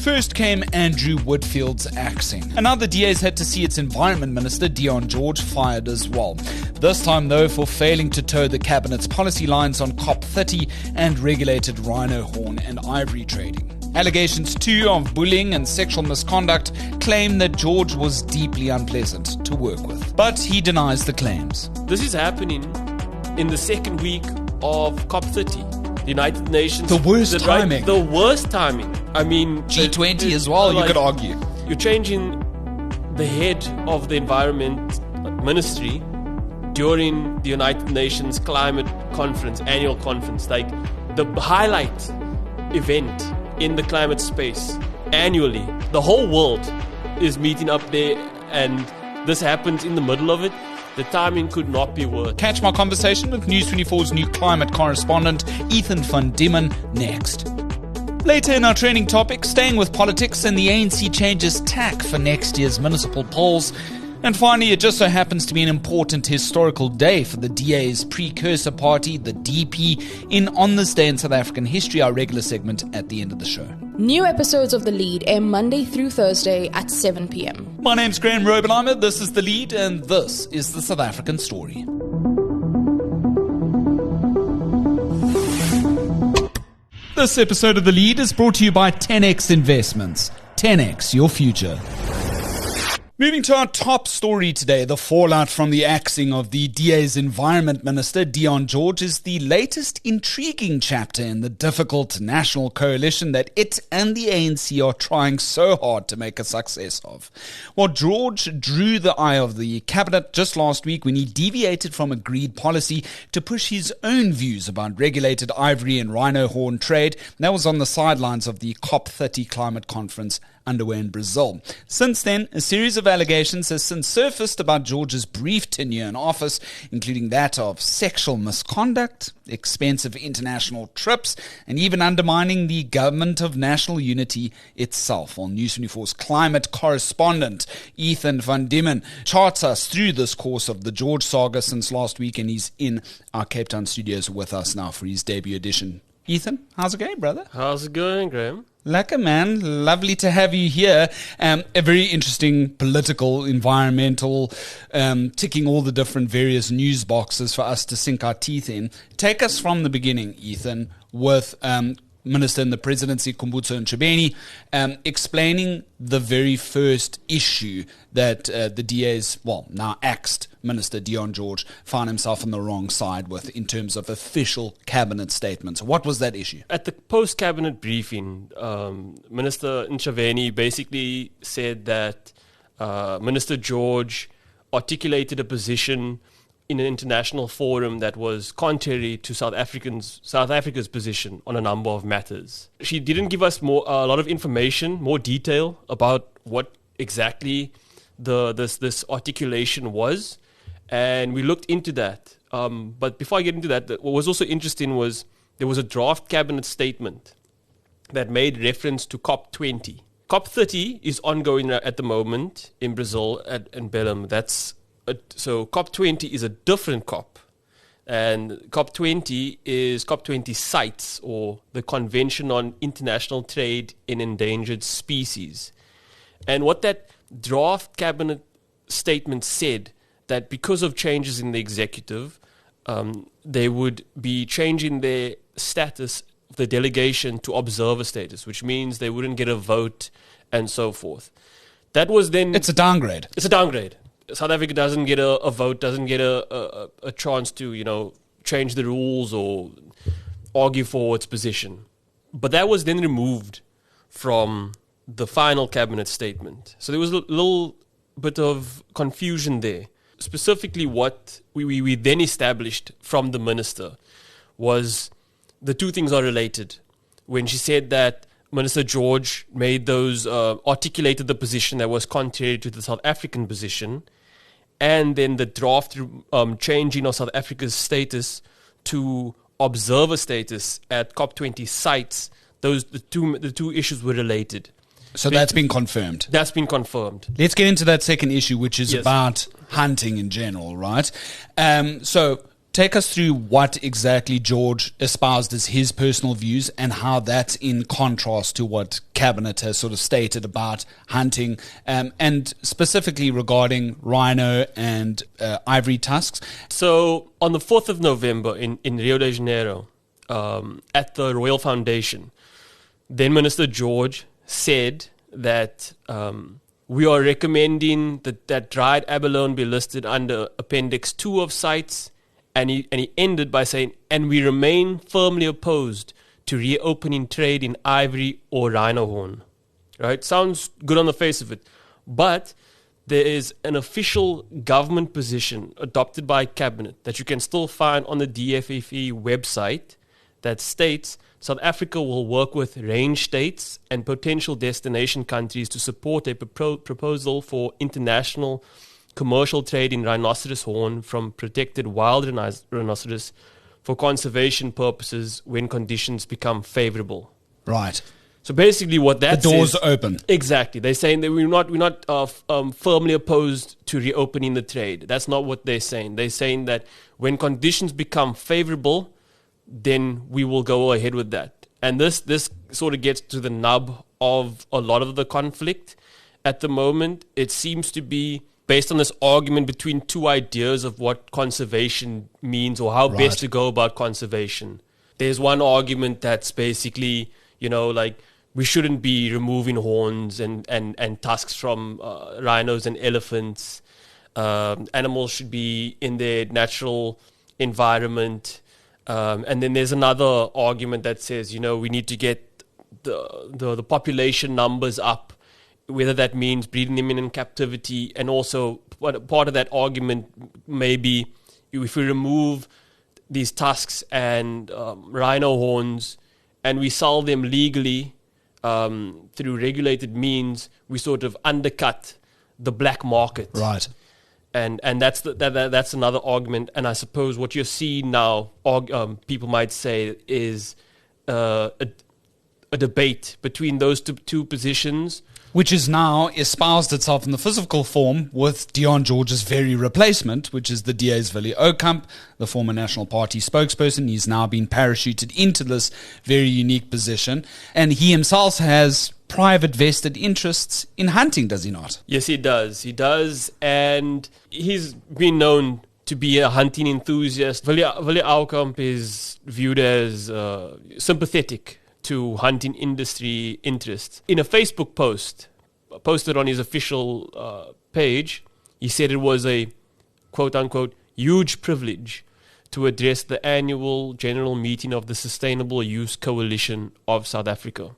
First came Andrew Whitfield's axing. And now the DA's had to see its Environment Minister, Dion George, fired as well. This time, though, for failing to toe the Cabinet's policy lines on COP30 and regulated rhino horn and ivory trading. Allegations, too, of bullying and sexual misconduct claim that George was deeply unpleasant to work with. But he denies the claims. This is happening in the second week of COP30. The United Nations. The worst timing. The worst timing. I mean... G20 as well, you could argue. You're changing the head of the Environment Ministry during the United Nations Climate Conference, annual conference. Like the highlight event in the climate space annually. The whole world is meeting up there, and this happens in the middle of it. The timing could not be worse. Catch my conversation with News 24's new climate correspondent, Ethan van Diemen, next. Later in our training topic, staying with politics and the ANC changes tack for next year's municipal polls. And finally, it just so happens to be an important historical day for the DA's precursor party, the DP, in On This Day in South African History, our regular segment at the end of the show. New episodes of The Lead air Monday through Thursday at 7 p.m. My name's Graeme, this is The Lead, and this is the South African story. This episode of The Lead is brought to you by 10X Investments. 10X, your future. Moving to our top story today, the fallout from the axing of the DA's Environment Minister, Dion George, is the latest intriguing chapter in the difficult national coalition that it and the ANC are trying so hard to make a success of. Well, George drew the eye of the cabinet just last week when he deviated from agreed policy to push his own views about regulated ivory and rhino horn trade. That was on the sidelines of the COP30 climate conference underway in Brazil. Since then, a series of allegations has since surfaced about George's brief tenure in office, including that of sexual misconduct, expensive international trips, and even undermining the government of national unity itself. Well, News 24's climate correspondent, Ethan van Diemen, charts us through this course of the George saga since last week, and he's in our Cape Town studios with us now for his debut edition. Ethan, how's it going, brother? How's it going, Graeme? Lekker, man. Lovely to have you here. A very interesting political, environmental, ticking all the different various news boxes for us to sink our teeth in. Take us from the beginning, Ethan, with Minister in the Presidency, Kumbutso Ntshabeni, explaining the very first issue that the DA's, now axed Minister Dion George found himself on the wrong side with in terms of official cabinet statements. What was that issue? At the post-cabinet briefing, Minister Ntshabeni basically said that Minister George articulated a position in an international forum that was contrary to South Africa's position on a number of matters. She didn't give us a lot of information, more detail about what exactly this articulation was, and we looked into that. But before I get into that, what was also interesting was there was a draft cabinet statement that made reference to COP20. COP30 is ongoing at the moment in Brazil in Belém. So COP20 is a different COP, and COP20 is COP20 CITES, or the Convention on International Trade in Endangered Species. And what that draft cabinet statement said, that because of changes in the executive, they would be changing their status, the delegation, to observer status, which means they wouldn't get a vote and so forth. That was then... It's a downgrade. It's a downgrade. South Africa doesn't get a vote, doesn't get a chance to, change the rules or argue for its position. But that was then removed from the final cabinet statement. So there was a little bit of confusion there. Specifically, what we then established from the minister was the two things are related. When she said that Minister George made those, articulated the position that was contrary to the South African position, and then the draft changing of South Africa's status to observer status at COP20 CITES, the two issues were related. So that's been confirmed. That's been confirmed. Let's get into that second issue, which is about hunting in general, right? So take us through what exactly George espoused as his personal views and how that's in contrast to what Cabinet has sort of stated about hunting, and specifically regarding rhino and ivory tusks. So on the 4th of November in Rio de Janeiro, at the Royal Foundation, then Minister George said that we are recommending that dried abalone be listed under Appendix 2 of CITES. And he ended by saying, and we remain firmly opposed to reopening trade in ivory or rhino horn. Right? Sounds good on the face of it. But there is an official government position adopted by Cabinet that you can still find on the DFFE website that states South Africa will work with range states and potential destination countries to support a proposal for international commercial trade in rhinoceros horn from protected wild rhinoceros for conservation purposes when conditions become favorable. Right. So basically what that the doors says, open. Exactly. They're saying that we're not firmly opposed to reopening the trade. That's not what they're saying. They're saying that when conditions become favorable, then we will go ahead with that. And this sort of gets to the nub of a lot of the conflict at the moment. It seems to be based on this argument between two ideas of what conservation means or how best to go about conservation. There's one argument that's basically, like we shouldn't be removing horns and tusks from rhinos and elephants. Animals should be in their natural environment. And then there's another argument that says, we need to get the population numbers up, whether that means breeding them in captivity. And also part of that argument may be if we remove these tusks and rhino horns and we sell them legally through regulated means, we sort of undercut the black market. Right. And that's that's another argument. And I suppose what you're seeing now, people might say, is a debate between those two positions, which is now espoused itself in the physical form with Dion George's very replacement, which is the DA's Willie Okamp, the former National Party spokesperson. He's now been parachuted into this very unique position. And he himself has private vested interests in hunting, does he not? Yes, he does. He does. And he's been known to be a hunting enthusiast. Willie Okamp is viewed as sympathetic to hunting industry interests. In a Facebook post posted on his official page, he said it was a quote-unquote huge privilege to address the annual general meeting of the Sustainable Use Coalition of South Africa.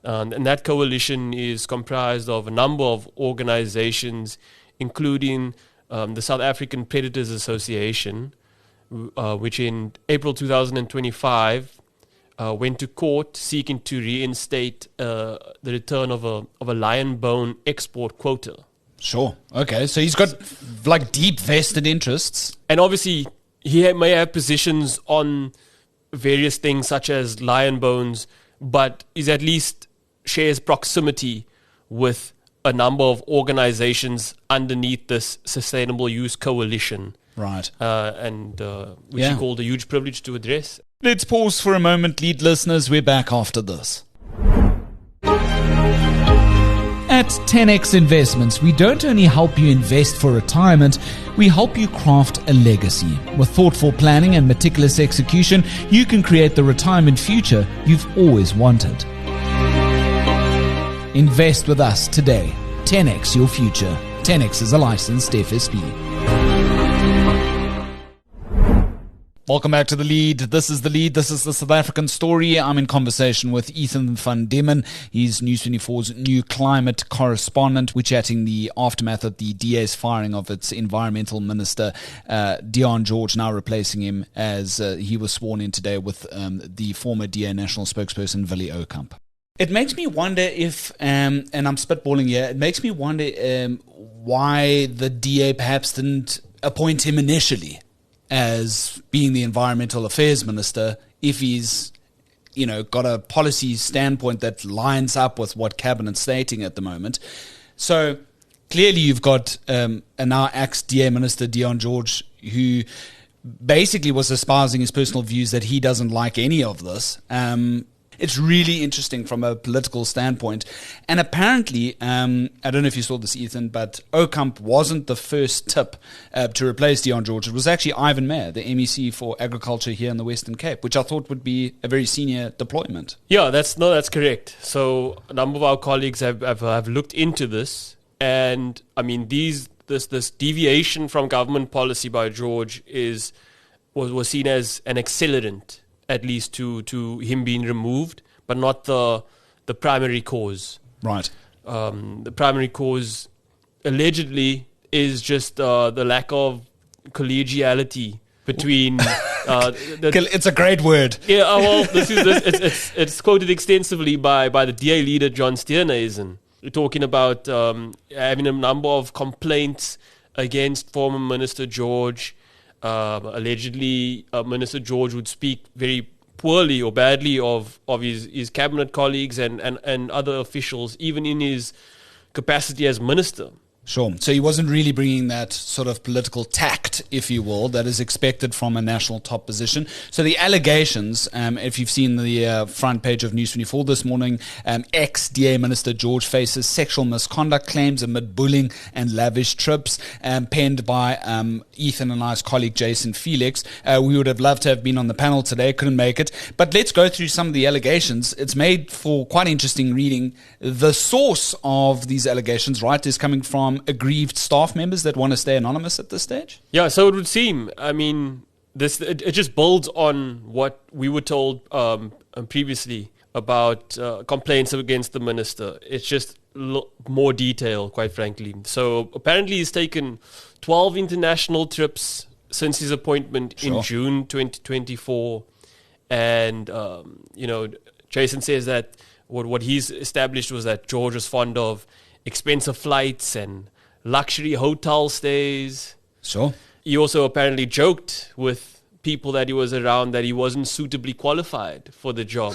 And that coalition is comprised of a number of organizations, including the South African Predators Association, which in April 2025 went to court seeking to reinstate the return of a lion bone export quota. Sure. Okay. So he's got like deep vested interests. And obviously he may have positions on various things such as lion bones, but he's at least shares proximity with a number of organizations underneath this Sustainable Use Coalition. Right. Which he called a huge privilege to address. Let's pause for a moment, lead listeners. We're back after this. At 10x Investments, we don't only help you invest for retirement, we help you craft a legacy. With thoughtful planning and meticulous execution, you can create the retirement future you've always wanted. Invest with us today. 10x your future. 10x is a licensed FSB. Welcome back to The Lead. This is The Lead. This is the South African story. I'm in conversation with Ethan van Diemen. He's News 24's new climate correspondent. We're chatting the aftermath of the DA's firing of its environmental minister, Dion George, now replacing him as he was sworn in today with the former DA national spokesperson, Willie Okamp. It makes me wonder if, and I'm spitballing here, it makes me wonder why the DA perhaps didn't appoint him initially as being the environmental affairs minister, if he's, got a policy standpoint that lines up with what cabinet's stating at the moment. So clearly you've got a now ex-DA minister, Dion George, who basically was espousing his personal views that he doesn't like any of this. It's really interesting from a political standpoint. And apparently, I don't know if you saw this, Ethan, but Ocamp wasn't the first tip to replace Dion George. It was actually Ivan Mayer, the MEC for Agriculture here in the Western Cape, which I thought would be a very senior deployment. Yeah, that's correct. So a number of our colleagues have looked into this. And, I mean, this deviation from government policy by George was seen as an accelerant, at least to him being removed, but not the primary cause. Right. The primary cause allegedly is just the lack of collegiality between. It's a great word. Yeah. Well, it's quoted extensively by the DA leader John Steenhuisen, talking about having a number of complaints against former Minister George. Allegedly, Minister George would speak very poorly or badly of his cabinet colleagues and other officials, even in his capacity as minister. Sure. So he wasn't really bringing that sort of political tact, if you will, that is expected from a national top position. So the allegations, if you've seen the front page of News 24 this morning, ex-DA Minister George faces sexual misconduct claims amid bullying and lavish trips, penned by Ethan and I's colleague Jason Felix. We would have loved to have been on the panel today, couldn't make it. But let's go through some of the allegations. It's made for quite interesting reading. The source of these allegations, right, is coming from aggrieved staff members that want to stay anonymous at this stage? Yeah, so it would seem. I mean, it just builds on what we were told previously about complaints against the minister. It's just more detail, quite frankly. So apparently he's taken 12 international trips since his appointment in June 2024. And, Jason says that what he's established was that George was fond of expensive flights and luxury hotel stays. Sure. He also apparently joked with people that he was around that he wasn't suitably qualified for the job.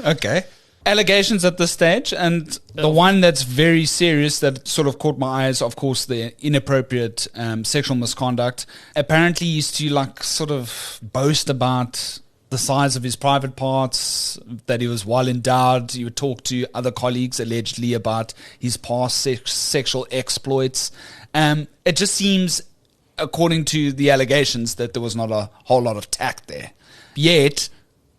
Okay. Allegations at this stage, and the one that's very serious that sort of caught my eye is, of course, the inappropriate sexual misconduct. Apparently he used to sort of boast about the size of his private parts, that he was well endowed. He would talk to other colleagues allegedly about his past sexual exploits. It just seems, according to the allegations, that there was not a whole lot of tact there. Yet,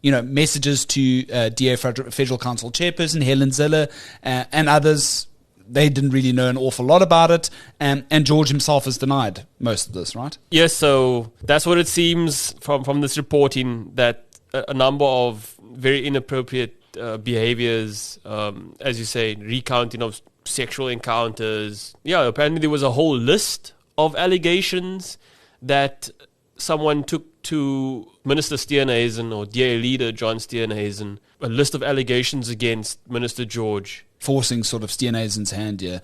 messages to DA Federal Council Chairperson Helen Ziller and others, they didn't really know an awful lot about it. And George himself has denied most of this, right? Yes, so that's what it seems from this reporting, that a number of very inappropriate behaviors, as you say, recounting of sexual encounters. Yeah, apparently there was a whole list of allegations that someone took to Minister Steenhuisen or DA leader John Steenhuisen, a list of allegations against Minister George. Forcing sort of Steenhuisen's hand here.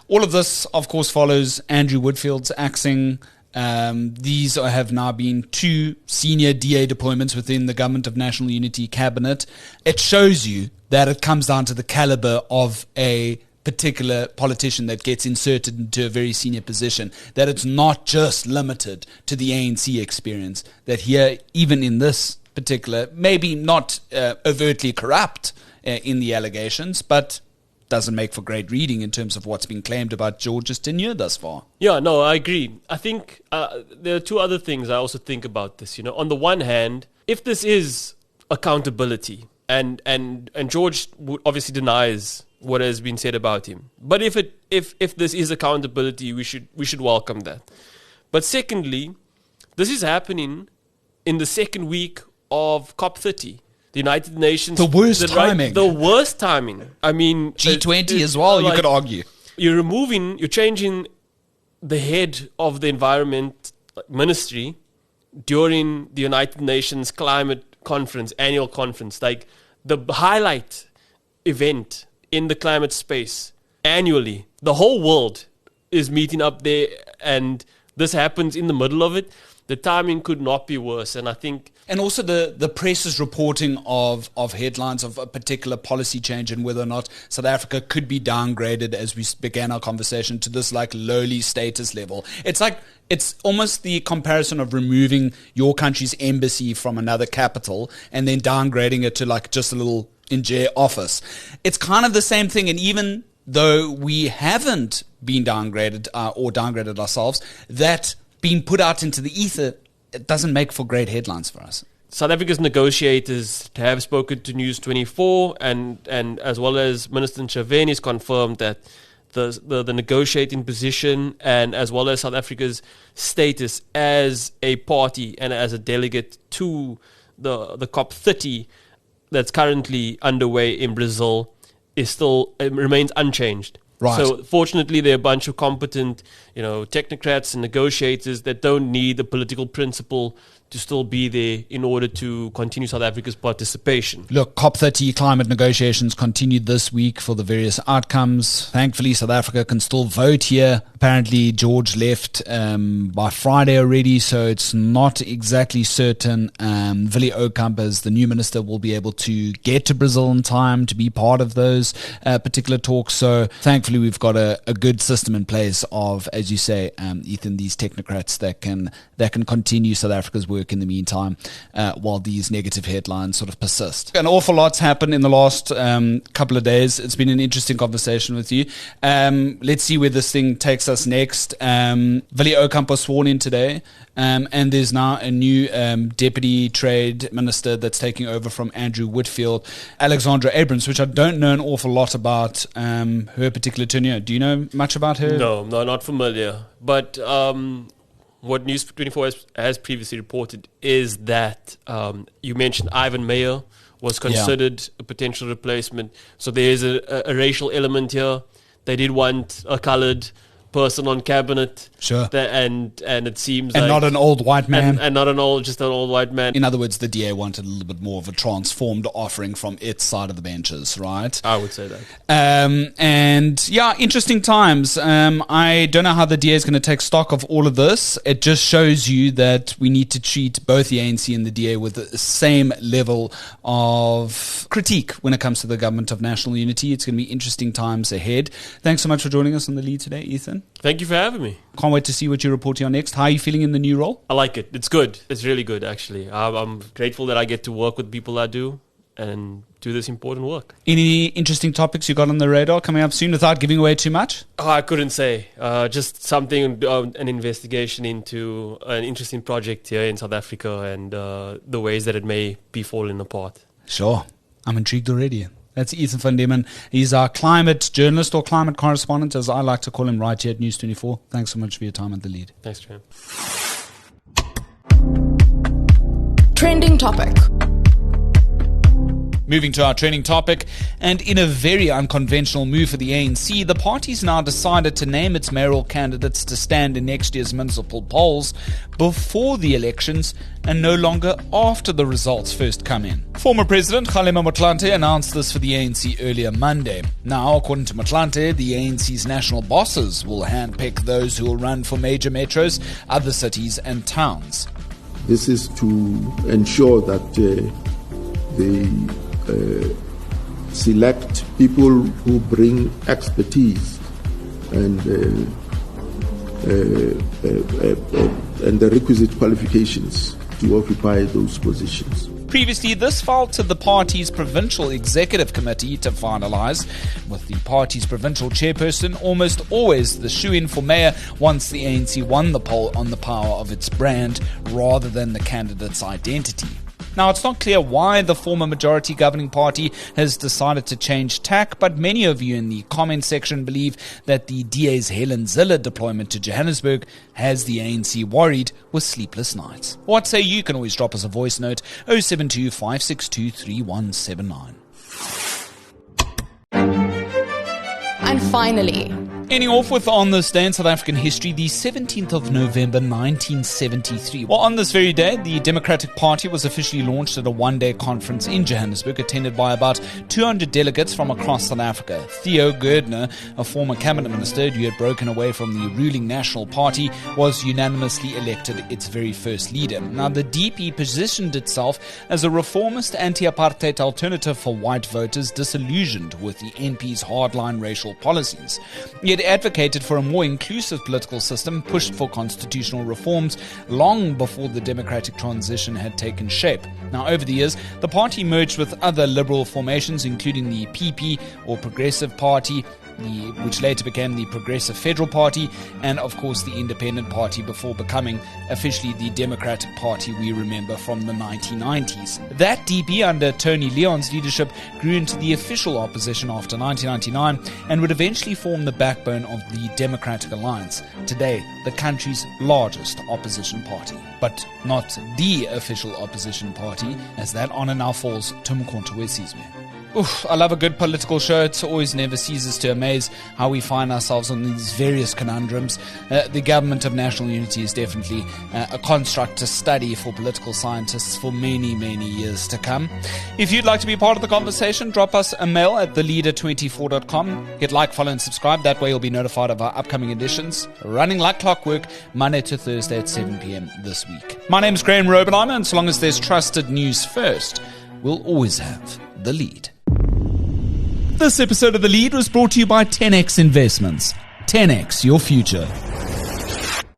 All of this, of course, follows Andrew Whitfield's axing. These have now been 2 senior DA deployments within the Government of National Unity cabinet. It shows you that it comes down to the caliber of a particular politician that gets inserted into a very senior position, that it's not just limited to the ANC experience, that here, even in this particular, maybe not overtly corrupt in the allegations, but doesn't make for great reading in terms of what's been claimed about George's tenure thus far. Yeah, no, I agree. I think there are 2 other things I also think about this. On the one hand, if this is accountability, and George obviously denies what has been said about him, but if this is accountability, we should welcome that. But secondly, this is happening in the second week of COP30. The United Nations... The worst timing. The worst timing. I mean... G20 as well, you could argue. You're changing the head of the environment ministry during the United Nations climate conference, annual conference. Like the highlight event in the climate space annually. The whole world is meeting up there, and this happens in the middle of it. The timing could not be worse. And I think And also the press's reporting of headlines of a particular policy change and whether or not South Africa could be downgraded as we began our conversation to this like lowly status level. It's almost the comparison of removing your country's embassy from another capital and then downgrading it to like just a little in-jail office. It's kind of the same thing. And even though we haven't been downgraded or downgraded ourselves, that being put out into the ether, it doesn't make for great headlines for us. South Africa's negotiators have spoken to News 24 and as well as Minister Ntshavheni has confirmed that the negotiating position and as well as South Africa's status as a party and as a delegate to the COP30 that's currently underway in Brazil it remains unchanged. Right. So fortunately, there are a bunch of competent, technocrats and negotiators that don't need the political principle to still be there in order to continue South Africa's participation. Look, COP30 climate negotiations continued this week for the various outcomes. Thankfully, South Africa can still vote here. Apparently, George left by Friday already, so it's not exactly certain. Willie Okamp, as the new minister, will be able to get to Brazil in time to be part of those particular talks. So thankfully, we've got a good system in place of, as you say, Ethan, these technocrats that can continue South Africa's work in the meantime while these negative headlines sort of persist. An awful lot's happened in the last couple of days. It's been an interesting conversation with you. Let's see where this thing takes us next. Willie Okamp was sworn in today, and there's now a new Deputy Trade Minister that's taking over from Andrew Whitfield, Alexandra Abrams, which I don't know an awful lot about her particular tenure. Do you know much about her? No, not familiar. But what News 24 has previously reported is that you mentioned Ivan Meyer was considered a potential replacement. So there is a racial element here. They did want a coloured person on cabinet. Sure. And it seems and like... not an old white man. And not just an old white man. In other words, the DA wanted a little bit more of a transformed offering from its side of the benches, right? I would say that. And yeah, interesting times. I don't know how the DA is going to take stock of all of this. It just shows you that we need to treat both the ANC and the DA with the same level of critique when it comes to the government of national unity. It's going to be interesting times ahead. Thanks so much for joining us on The Lead today, Ethan. Thank you for having me. Can't wait to see what you're reporting on next. How are you feeling in the new role? I like it. It's good. It's really good, actually. I'm grateful that I get to work with people I do and do this important work. Any interesting topics you got on the radar coming up soon without giving away too much? Oh, I couldn't say. Just something, an investigation into an interesting project here in South Africa and the ways that it may be falling apart. Sure. I'm intrigued already. That's Ethan van Diemen. He's our climate journalist or climate correspondent, as I like to call him, right here at News 24. Thanks so much for your time at The Lead. Thanks, Graeme. Trending topic. Moving to our trending topic, and in a very unconventional move for the ANC, the party's now decided to name its mayoral candidates to stand in next year's municipal polls before the elections and no longer after the results first come in. Former President Kgalema Motlanthe announced this for the ANC earlier Monday. Now, according to Motlanthe, the ANC's national bosses will handpick those who will run for major metros, other cities and towns. This is to ensure that they select people who bring expertise and the requisite qualifications to occupy those positions. Previously, this fell to the party's provincial executive committee to finalise, with the party's provincial chairperson almost always the shoe-in for mayor once the ANC won the poll on the power of its brand rather than the candidate's identity. Now, it's not clear why the former majority governing party has decided to change tack, but many of you in the comment section believe that the DA's Helen Zille deployment to Johannesburg has the ANC worried with sleepless nights. What say you? Can always drop us a voice note 072 562 3179. And finally, Ending off with on this day in South African history, the 17th of November 1973. Well, on this very day, the Democratic Party was officially launched at a one-day conference in Johannesburg, attended by about 200 delegates from across South Africa. Theo Gerdner, a former cabinet minister who had broken away from the ruling National Party, was unanimously elected its very first leader. Now, the DP positioned itself as a reformist anti-apartheid alternative for white voters disillusioned with the NP's hardline racial policies. It advocated for a more inclusive political system, pushed for constitutional reforms long before the democratic transition had taken shape. Now, over the years, the party merged with other liberal formations, including the PP, or Progressive Party, which later became the Progressive Federal Party, and of course the Independent Party, before becoming officially the Democratic Party we remember from the 1990s. That DP, under Tony Leon's leadership, grew into the official opposition after 1999 and would eventually form the backbone of the Democratic Alliance, today the country's largest opposition party. But not the official opposition party, as that honor now falls to Mkhonto Wesizwe. I love a good political show. It always never ceases to amaze how we find ourselves on these various conundrums. The government of national unity is definitely a construct to study for political scientists for many, many years to come. If you'd like to be part of the conversation, drop us a mail at theleader24.com. Hit like, follow and subscribe. That way you'll be notified of our upcoming editions, running like clockwork, Monday to Thursday at 7 p.m. this week. My name's Graeme, and so long as there's trusted news first, we'll always have the lead. This episode of The Lead was brought to you by 10x Investments. 10x your future.